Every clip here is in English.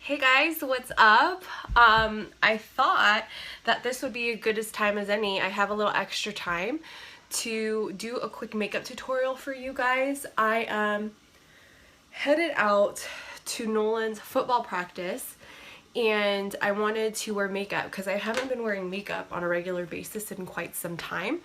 Hey guys, what's up? I thought that this would be as good as time as any. I have a little extra time to do a quick makeup tutorial for you guys. I headed out to Nolan's football practice and I wanted to wear makeup because I haven't been wearing makeup on a regular basis in quite some time,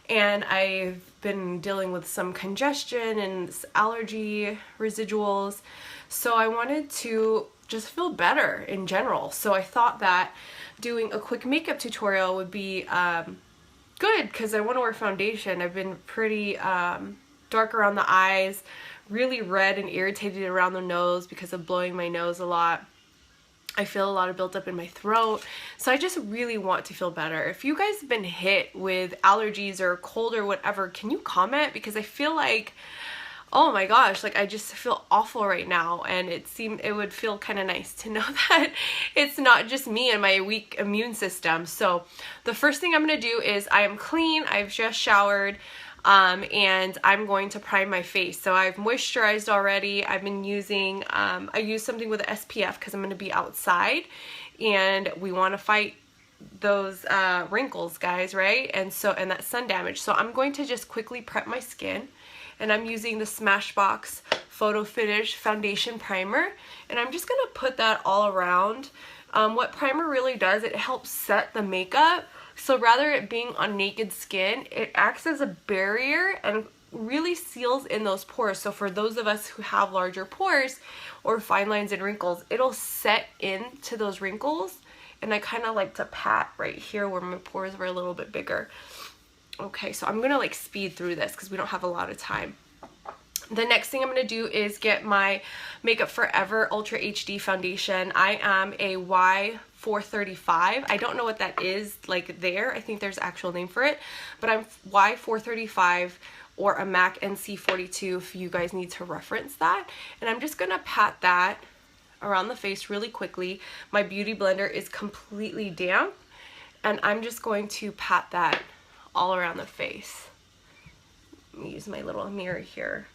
and I've been dealing with some congestion and allergy residuals, so I wanted to just feel better in general. So I thought that doing a quick makeup tutorial would be good because I want to wear foundation. I've been pretty dark around the eyes, really red and irritated around the nose because of blowing my nose a lot. I feel a lot of buildup in my throat, so I just really want to feel better. If you guys have been hit with allergies or cold or whatever, can you comment? Because I feel like, oh my gosh, like I just feel awful right now, and it would feel kind of nice to know that it's not just me and my weak immune system. So the first thing I'm going to do is I am clean, I've just showered, and I'm going to prime my face. So I've moisturized already. I've been using, I use something with SPF because I'm going to be outside and we want to fight those wrinkles, guys, right? And that sun damage. So I'm going to just quickly prep my skin, and I'm using the Smashbox Photo Finish Foundation Primer, and I'm just going to put that all around. What primer really does, it helps set the makeup. So rather it being on naked skin, it acts as a barrier and really seals in those pores. So for those of us who have larger pores or fine lines and wrinkles, it'll set into those wrinkles. And I kind of like to pat right here where my pores were a little bit bigger. Okay, so I'm gonna like speed through this because we don't have a lot of time. The next thing I'm going to do is get my Makeup Forever Ultra HD foundation. I am a Y435. I don't know what that is like there. I think there's an actual name for it. But I'm Y435 or a MAC NC42 if you guys need to reference that. And I'm just going to pat that around the face really quickly. My beauty blender is completely damp, and I'm just going to pat that all around the face. Let me use my little mirror here.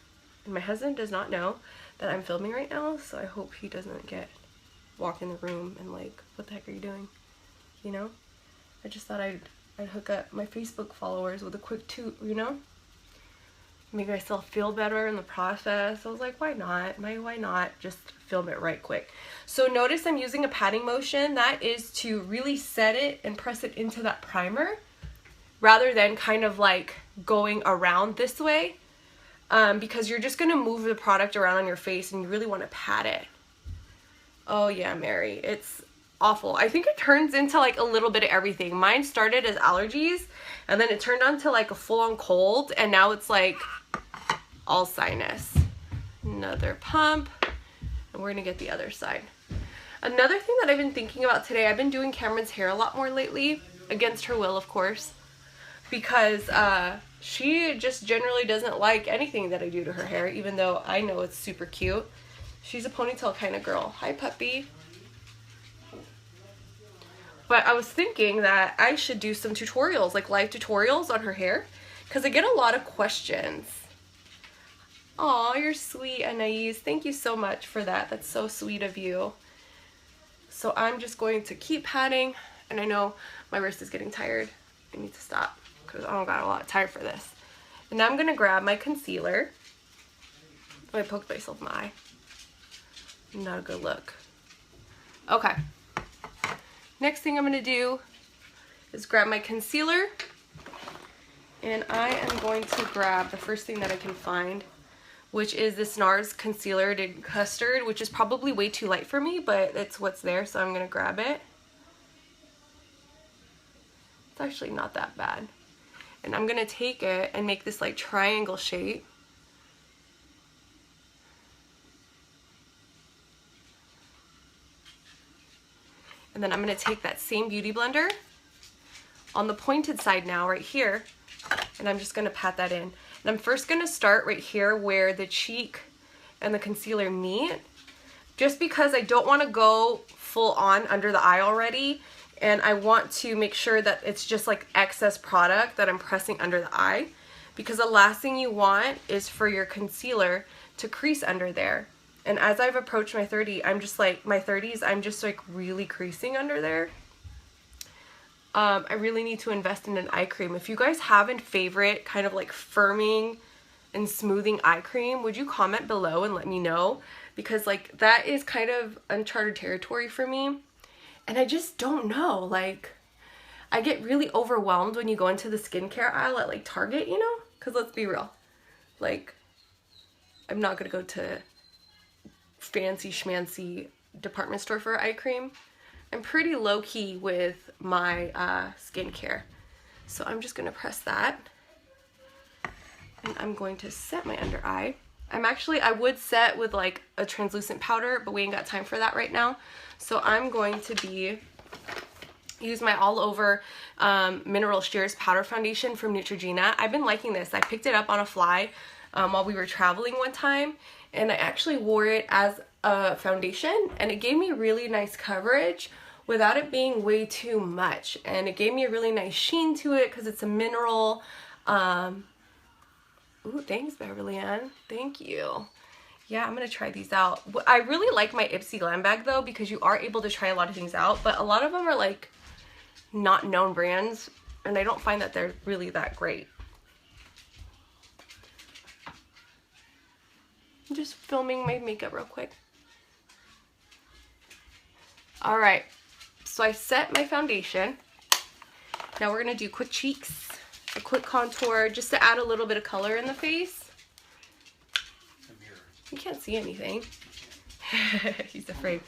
And my husband does not know that I'm filming right now, so I hope he doesn't walk in the room and like, what the heck are you doing? You know? I just thought I'd hook up my Facebook followers with a quick toot, you know? Make myself feel better in the process. I was like, why not? Why not just film it right quick? So notice I'm using a patting motion. That is to really set it and press it into that primer rather than kind of like going around this way. Because you're just going to move the product around on your face and you really want to pat it. Oh yeah, Mary, it's awful. I think it turns into like a little bit of everything. Mine started as allergies and then it turned on to like a full-on cold, and now it's like all sinus. Another pump, and we're going to get the other side. Another thing that I've been thinking about today, I've been doing Cameron's hair a lot more lately, against her will, of course, because she just generally doesn't like anything that I do to her hair, even though I know it's super cute. She's a ponytail kind of girl. Hi, puppy. But I was thinking that I should do some tutorials, like live tutorials on her hair, because I get a lot of questions. Aw, you're sweet, Anais. Thank you so much for that. That's so sweet of you. So I'm just going to keep patting, and I know my wrist is getting tired. I need to stop because I don't got a lot of time for this. And now I'm going to grab my concealer. I poked myself in the eye. Not a good look. Okay. Next thing I'm going to do is grab my concealer. And I am going to grab the first thing that I can find, which is this NARS Concealer in Custard, which is probably way too light for me, but it's what's there, so I'm going to grab it. It's actually not that bad. And I'm going to take it and make this like triangle shape. And then I'm going to take that same beauty blender on the pointed side now right here, and I'm just going to pat that in. And I'm first going to start right here where the cheek and the concealer meet, just because I don't want to go full on under the eye already. And I want to make sure that it's just like excess product that I'm pressing under the eye, because the last thing you want is for your concealer to crease under there. And as I've approached my 30s, I'm just like really creasing under there. I really need to invest in an eye cream. If you guys have a favorite kind of like firming and smoothing eye cream, would you comment below and let me know? Because like that is kind of uncharted territory for me. And I just don't know, like I get really overwhelmed when you go into the skincare aisle at like Target, you know? Because let's be real, like I'm not gonna go to fancy schmancy department store for eye cream. I'm pretty low-key with my skincare. So I'm just gonna press that. And I'm going to set my under eye. I would set with like a translucent powder, but we ain't got time for that right now. So I'm going to use my all over Mineral Shears powder foundation from Neutrogena. I've been liking this. I picked it up on a fly while we were traveling one time, and I actually wore it as a foundation, and it gave me really nice coverage without it being way too much, and it gave me a really nice sheen to it because it's a mineral. Ooh, thanks Beverly Ann, thank you. Yeah, I'm gonna try these out. I really like my Ipsy Glam bag though, because you are able to try a lot of things out, but a lot of them are like not known brands, and I don't find that they're really that great. I'm just filming my makeup real quick. All right, so I set my foundation. Now we're gonna do quick cheeks, a quick contour, just to add a little bit of color in the face. You can't see anything. He's afraid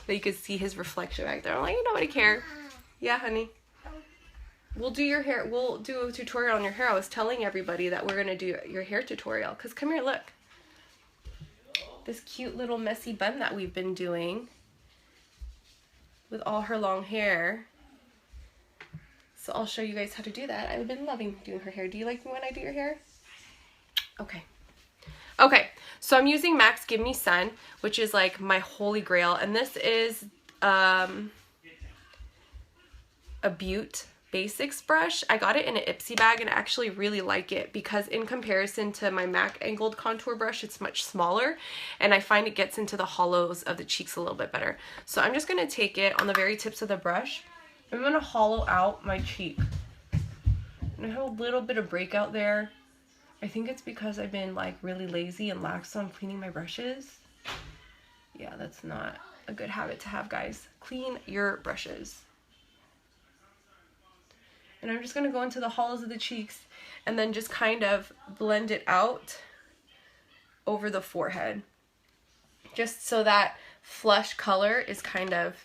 that you could see his reflection back there. I'm like, nobody care. Yeah, honey. We'll do your hair. We'll do a tutorial on your hair. I was telling everybody that we're gonna do your hair tutorial. Cause come here, look. This cute little messy bun that we've been doing with all her long hair. So I'll show you guys how to do that. I've been loving doing her hair. Do you like me when I do your hair? Okay. Okay, so I'm using MAC's Give Me Sun, which is like my holy grail. And this is a Butte Basics brush. I got it in an Ipsy bag, and I actually really like it because in comparison to my MAC angled contour brush, it's much smaller, and I find it gets into the hollows of the cheeks a little bit better. So I'm just going to take it on the very tips of the brush. I'm going to hollow out my cheek. And I have a little bit of breakout there. I think it's because I've been like really lazy and lax on cleaning my brushes. Yeah, that's not a good habit to have, guys. Clean your brushes. And I'm just going to go into the hollows of the cheeks and then just kind of blend it out over the forehead. Just so that flush color is kind of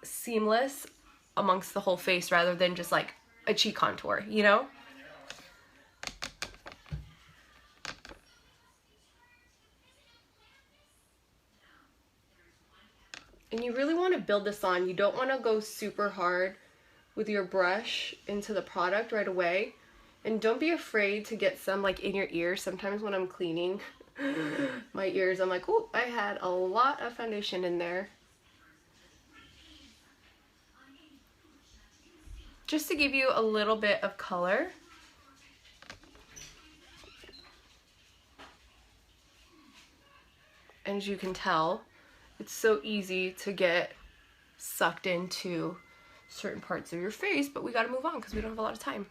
seamless amongst the whole face rather than just like a cheek contour, you know? And you really want to build this on. You don't want to go super hard with your brush into the product right away. And don't be afraid to get some like in your ears. Sometimes when I'm cleaning my ears, I'm like, oh, I had a lot of foundation in there. Just to give you a little bit of color. And as you can tell, it's so easy to get sucked into certain parts of your face, but we gotta move on because we don't have a lot of time.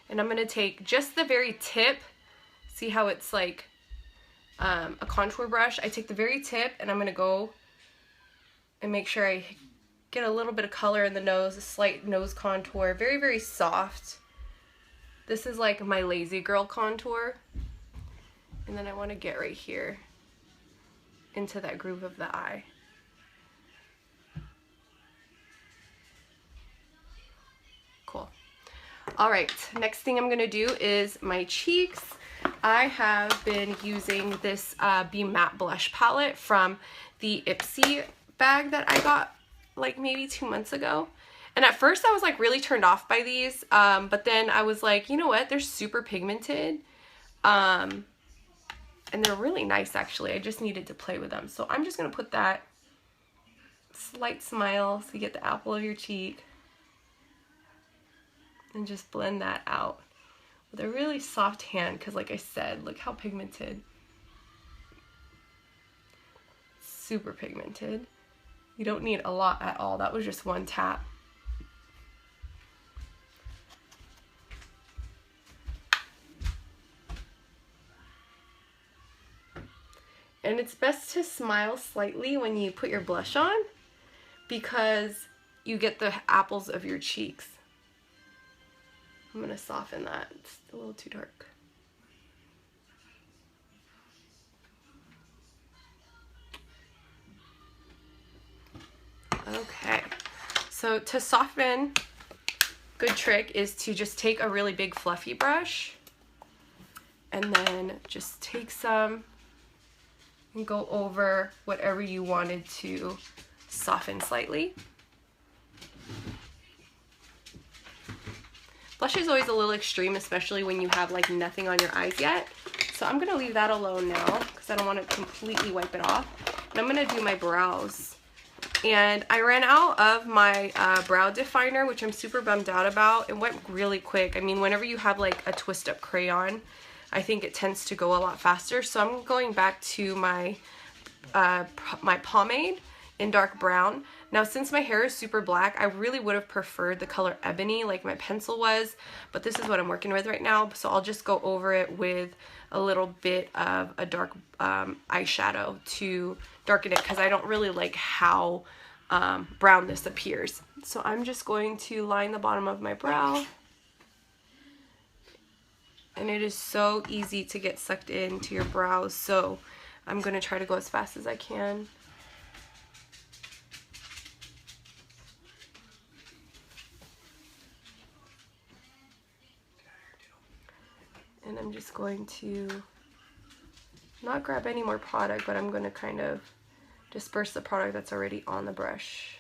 And I'm gonna take just the very tip. See how it's like a contour brush? I take the very tip and I'm gonna go and make sure I get a little bit of color in the nose, a slight nose contour, very, very soft. This is like my lazy girl contour. And then I wanna get right here into that groove of the eye. Cool. All right, next thing I'm gonna do is my cheeks. I have been using this Be Matte Blush palette from the Ipsy bag that I got like maybe 2 months ago. And at first I was like really turned off by these, but then I was like, you know what, they're super pigmented. And they're really nice actually. I just needed to play with them. So I'm just gonna put that slight smile so you get the apple of your cheek. And just blend that out with a really soft hand because like I said, look how pigmented super pigmented. You don't need a lot at all. That was just one tap. And it's best to smile slightly when you put your blush on because you get the apples of your cheeks. I'm gonna soften that. It's a little too dark. Okay, so to soften, good trick is to just take a really big fluffy brush and then just take some and go over whatever you wanted to soften slightly. Blush is always a little extreme, especially when you have like nothing on your eyes yet. So I'm gonna leave that alone now because I don't want to completely wipe it off. And I'm gonna do my brows. And I ran out of my brow definer, which I'm super bummed out about. It went really quick. I mean, whenever you have like a twist up crayon, I think it tends to go a lot faster. So I'm going back to my my pomade in dark brown. Now, since my hair is super black, I really would have preferred the color ebony like my pencil was, but this is what I'm working with right now. So I'll just go over it with a little bit of a dark eyeshadow to darken it because I don't really like how brown this appears. So I'm just going to line the bottom of my brow. And it is so easy to get sucked into your brows, so I'm going to try to go as fast as I can. And I'm just going to not grab any more product, but I'm going to kind of disperse the product that's already on the brush.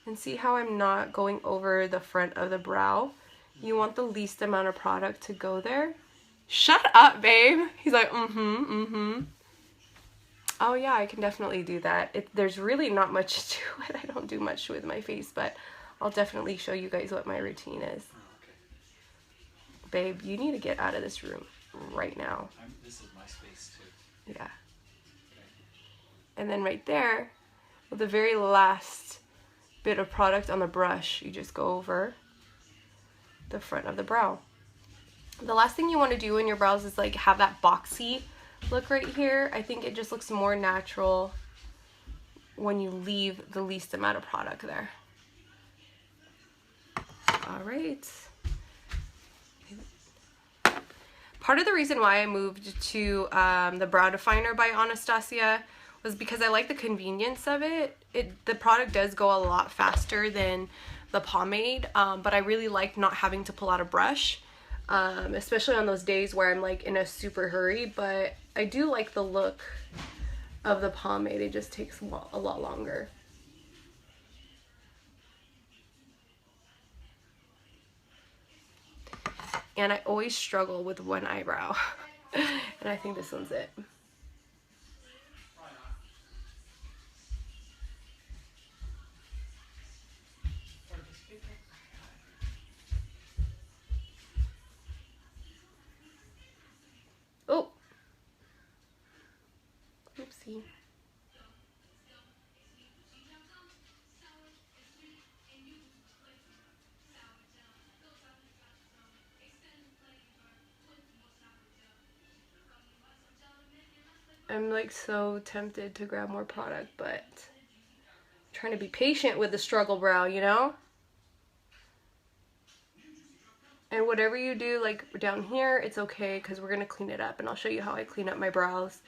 And see how I'm not going over the front of the brow? You want the least amount of product to go there. Shut up, babe. He's like, Oh yeah, I can definitely do that. There's really not much to it. I don't do much with my face, but I'll definitely show you guys what my routine is. Babe, you need to get out of this room right now. This is my space too. Yeah. And then right there, with the very last bit of product on the brush, you just go over the front of the brow. The last thing you want to do in your brows is like have that boxy look right here. I think it just looks more natural when you leave the least amount of product there. All right. Part of the reason why I moved to the Brow Definer by Anastasia was because I like the convenience of it. The product does go a lot faster than the pomade, but I really like not having to pull out a brush, especially on those days where I'm like in a super hurry. But I do like the look of the pomade. It just takes a lot longer. And I always struggle with one eyebrow. And I think this one's it. Oh. Oopsie. I'm like so tempted to grab more product, but I'm trying to be patient with the struggle brow, you know? And whatever you do, like down here, it's okay because we're going to clean it up. And I'll show you how I clean up my brows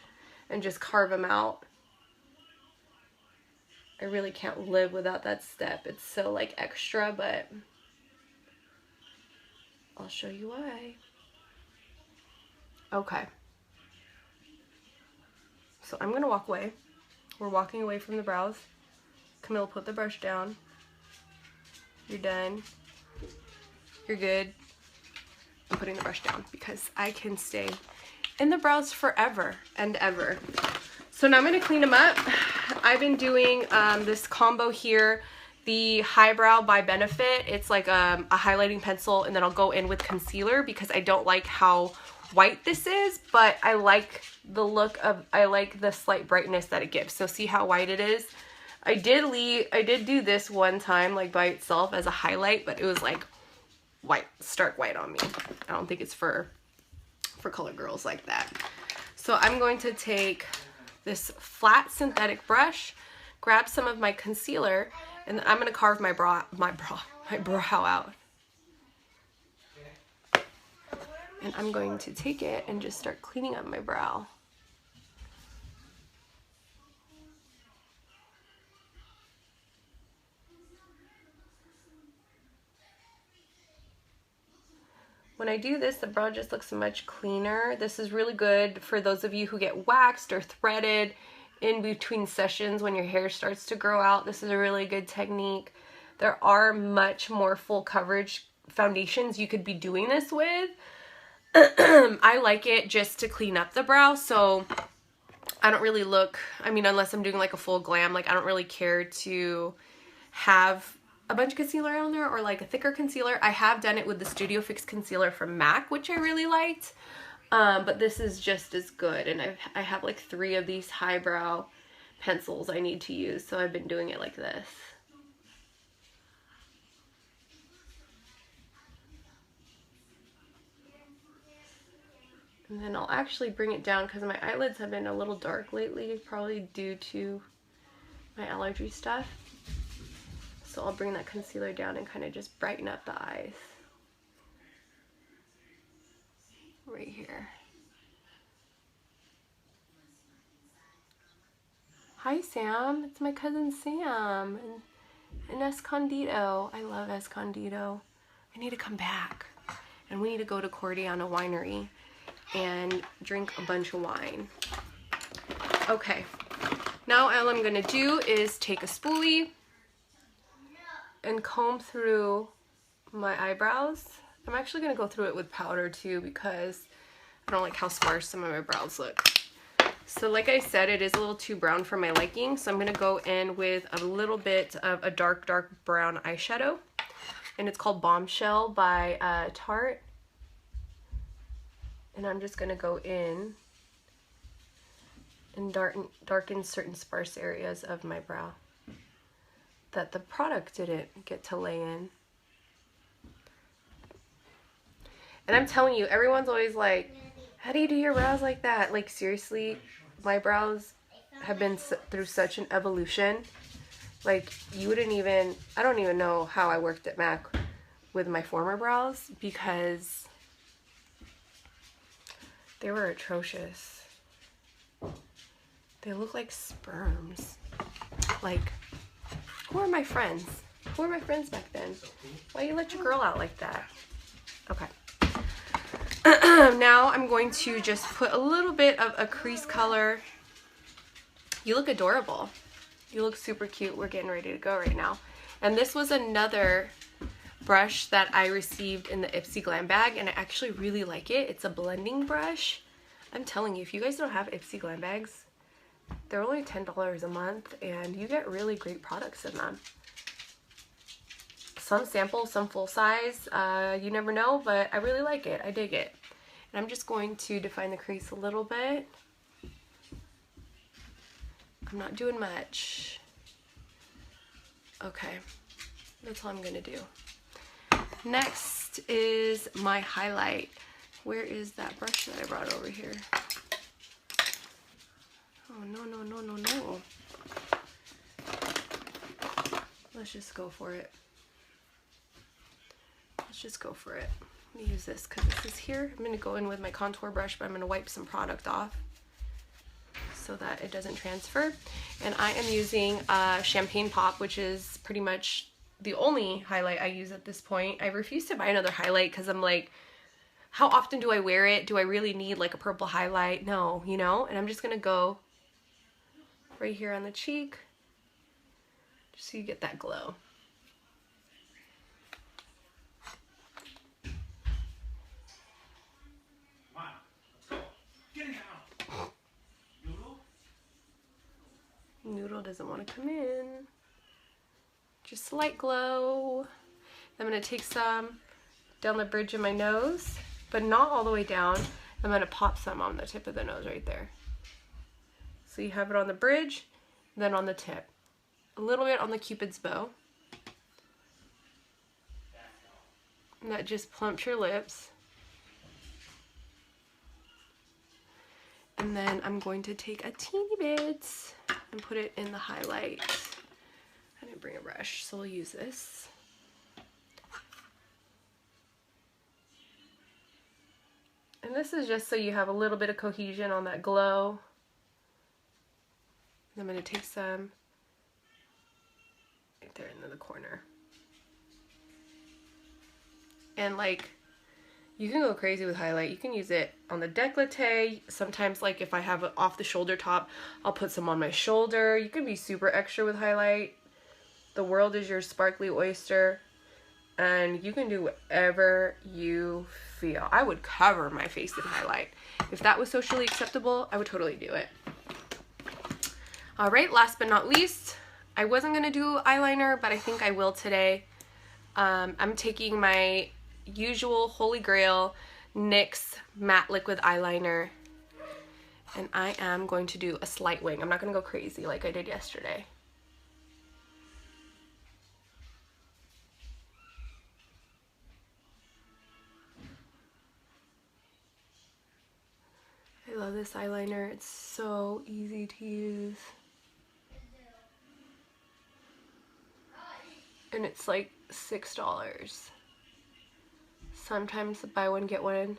and just carve them out. I really can't live without that step. It's so like extra, but I'll show you why. Okay. So I'm going to walk away. We're walking away from the brows. Camille, put the brush down. You're done. You're good. I'm putting the brush down because I can stay in the brows forever and ever. So now I'm going to clean them up. I've been doing this combo here, the Highbrow by Benefit. It's like a highlighting pencil, and then I'll go in with concealer because I don't like how white this is, but I like the look of, I like the slight brightness that it gives. So see how white it is? I did do this one time like by itself as a highlight, but it was like white, stark white on me. I don't think it's for color girls like that. So I'm going to take this flat synthetic brush, grab some of my concealer, and I'm going to carve my brow out. And I'm going to take it and just start cleaning up my brow. When I do this, the brow just looks much cleaner. This is really good for those of you who get waxed or threaded in between sessions when your hair starts to grow out. This is a really good technique. There are much more full coverage foundations you could be doing this with. I like it just to clean up the brow, so I don't really look, I mean, unless I'm doing like a full glam, like I don't really care to have a bunch of concealer on there or like a thicker concealer. I have done it with the Studio Fix concealer from MAC, which I really liked, but this is just as good. And I have like 3 of these highbrow pencils I need to use, so I've been doing it like this. And then I'll actually bring it down because my eyelids have been a little dark lately, probably due to my allergy stuff. So I'll bring that concealer down and kind of just brighten up the eyes. Right here. Hi Sam, it's my cousin Sam and Escondido. I love Escondido. I need to come back. And we need to go to Cordiana Winery and drink a bunch of wine. Okay, now all I'm gonna do is take a spoolie and comb through my eyebrows. I'm actually gonna go through it with powder too because I don't like how sparse some of my brows look. So like I said, it is a little too brown for my liking, so I'm gonna go in with a little bit of a dark brown eyeshadow, and it's called Bombshell by Tarte. And I'm just gonna go in and darken certain sparse areas of my brow that the product didn't get to lay in. And I'm telling you, everyone's always like, how do you do your brows like that? Like seriously, my brows have been through such an evolution. Like you wouldn't even, I don't even know how I worked at MAC with my former brows because they were atrocious. They look like sperms. Like, who are my friends? Who were my friends back then? Why you let your girl out like that? Okay. Now I'm going to just put a little bit of a crease color. You look adorable. You look super cute. We're getting ready to go right now. And this was another brush that I received in the Ipsy Glam bag, and I actually really like it. It's a blending brush. I'm telling you, if you guys don't have Ipsy Glam bags, they're only $10 a month, and you get really great products in them. Some sample, some full size, you never know, but I really like it. I dig it. And I'm just going to define the crease a little bit. I'm not doing much. Okay, that's all I'm gonna do. Next is my highlight. Where is that brush that I brought over here? Oh, no, no, no, no, no. Let's just go for it. Let's just go for it. Let me use this because this is here. I'm gonna go in with my contour brush, but I'm gonna wipe some product off so that it doesn't transfer. And I am using Champagne Pop, which is pretty much the only highlight I use at this point. I refuse to buy another highlight because I'm like, how often do I wear it? Do I really need like a purple highlight? No, you know? And I'm just gonna go right here on the cheek just so you get that glow. Come on, let's go. Get in now. Noodle? Noodle doesn't want to come in. just a light glow. I'm going to take some down the bridge of my nose, but not all the way down. I'm going to pop some on the tip of the nose right there. So you have it on the bridge, then on the tip. A little bit on the Cupid's bow. And that just plumps your lips. And then I'm going to take a teeny bit and put it in the highlight. I didn't bring a brush, so we'll use this. And this is just so you have a little bit of cohesion on that glow. And I'm going to take some right there into the corner. And like, you can go crazy with highlight. You can use it on the décolleté. Sometimes, like if I have an off the shoulder top, I'll put some on my shoulder. You can be super extra with highlight. The world is your sparkly oyster. And you can do whatever you feel. I would cover my face in highlight. If that was socially acceptable, I would totally do it. All right, last but not least, I wasn't gonna do eyeliner, but I think I will today. I'm taking my usual Holy Grail NYX matte liquid eyeliner, and I am going to do a slight wing. I'm not gonna go crazy like I did yesterday. I love this eyeliner. It's so easy to use. And it's like $6. Sometimes buy one, get one.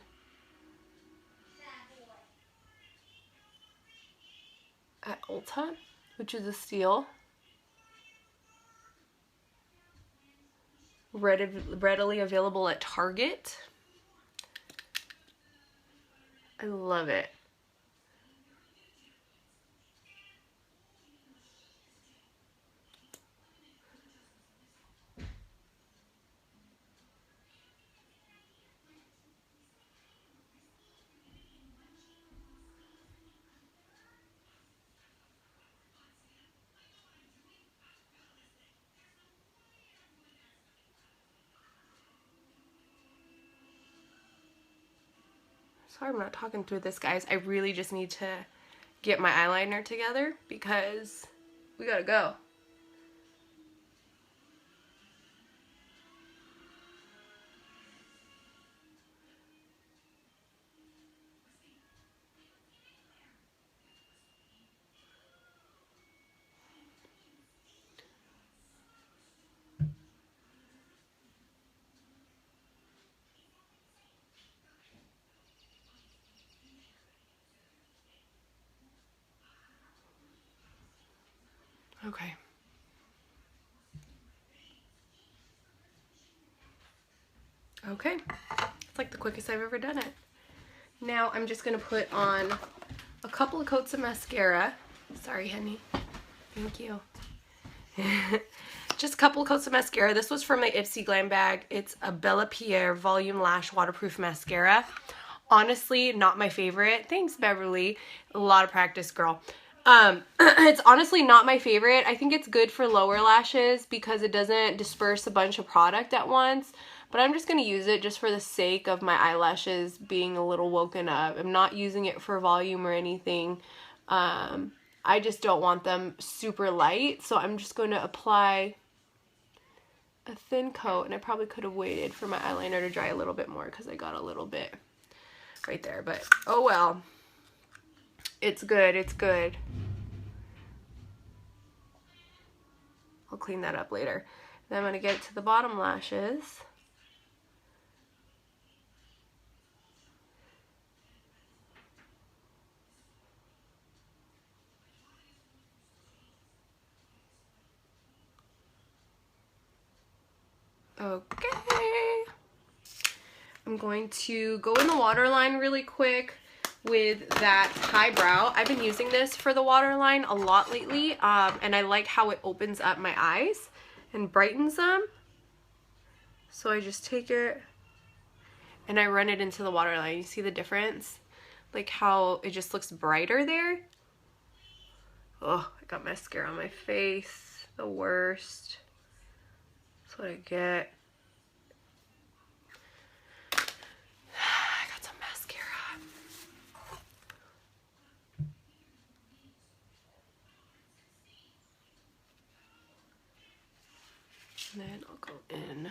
At Ulta, which is a steal. Readily available at Target. I love it. Sorry I'm not talking through this, guys. I really just need to get my eyeliner together because we gotta go. Okay. Okay. It's like the quickest I've ever done it. Now I'm just gonna put on a couple of coats of mascara. Sorry, honey. Thank you. Just a couple of coats of mascara. This was from my Ipsy Glam bag. It's a Bella Pierre Volume Lash Waterproof Mascara. Honestly, not my favorite. Thanks, Beverly. A lot of practice, girl. It's honestly not my favorite. I think it's good for lower lashes because it doesn't disperse a bunch of product at once. But I'm just going to use it just for the sake of my eyelashes being a little woken up. I'm not using it for volume or anything. I just don't want them super light. So I'm just going to apply a thin coat. And I probably could have waited for my eyeliner to dry a little bit more because I got a little bit right there. But oh well. It's good. It's good. I'll clean that up later. Then I'm going to get to the bottom lashes. Okay. I'm going to go in the waterline really quick with that highbrow. I've been using this for the waterline a lot lately, and I like how it opens up my eyes and brightens them. So I just take it and I run it into the waterline. You see the difference? Like how it just looks brighter there? Oh, I got mascara on my face. The worst. That's what I get. I got some mascara. And then I'll go in.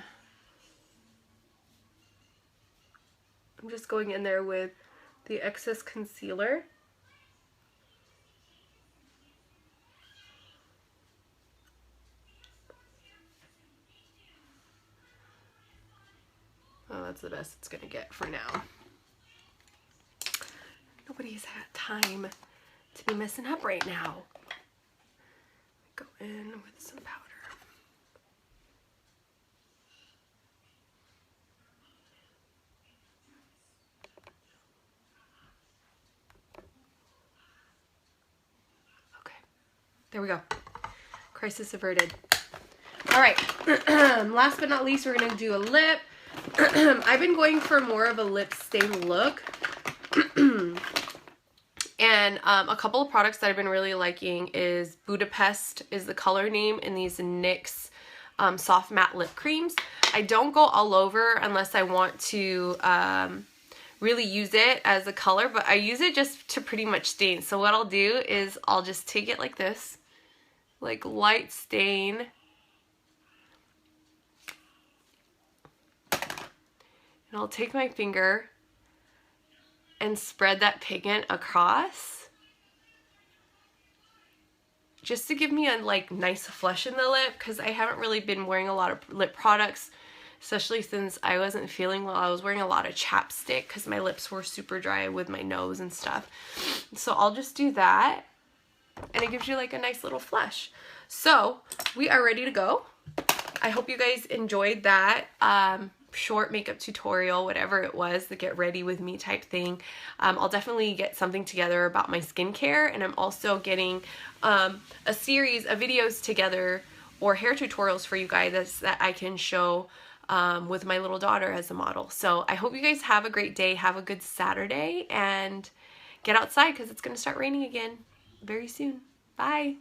I'm just going in there with the excess concealer. Oh, that's the best it's gonna get for now. Nobody's had time to be messing up right now. Go in with some powder. Okay, there we go. Crisis averted. All right, last but not least, we're gonna do a lip. I've been going for more of a lip stain look. And a couple of products that I've been really liking is Budapest is the color name in these NYX soft matte lip creams. I don't go all over unless I want to really use it as a color, but I use it just to pretty much stain. So what I'll do is I'll just take it like this, like light stain. And I'll take my finger and spread that pigment across just to give me a like nice flush in the lip, because I haven't really been wearing a lot of lip products, especially since I wasn't feeling well. I was wearing a lot of chapstick because my lips were super dry with my nose and stuff. So I'll just do that and it gives you like a nice little flush. So we are ready to go. I hope you guys enjoyed that short makeup tutorial, whatever it was, the get ready with me type thing. I'll definitely get something together about my skincare, and I'm also getting a series of videos together or hair tutorials for you guys that I can show with my little daughter as a model. So I hope you guys have a great day, have a good Saturday, and get outside because it's going to start raining again very soon. Bye!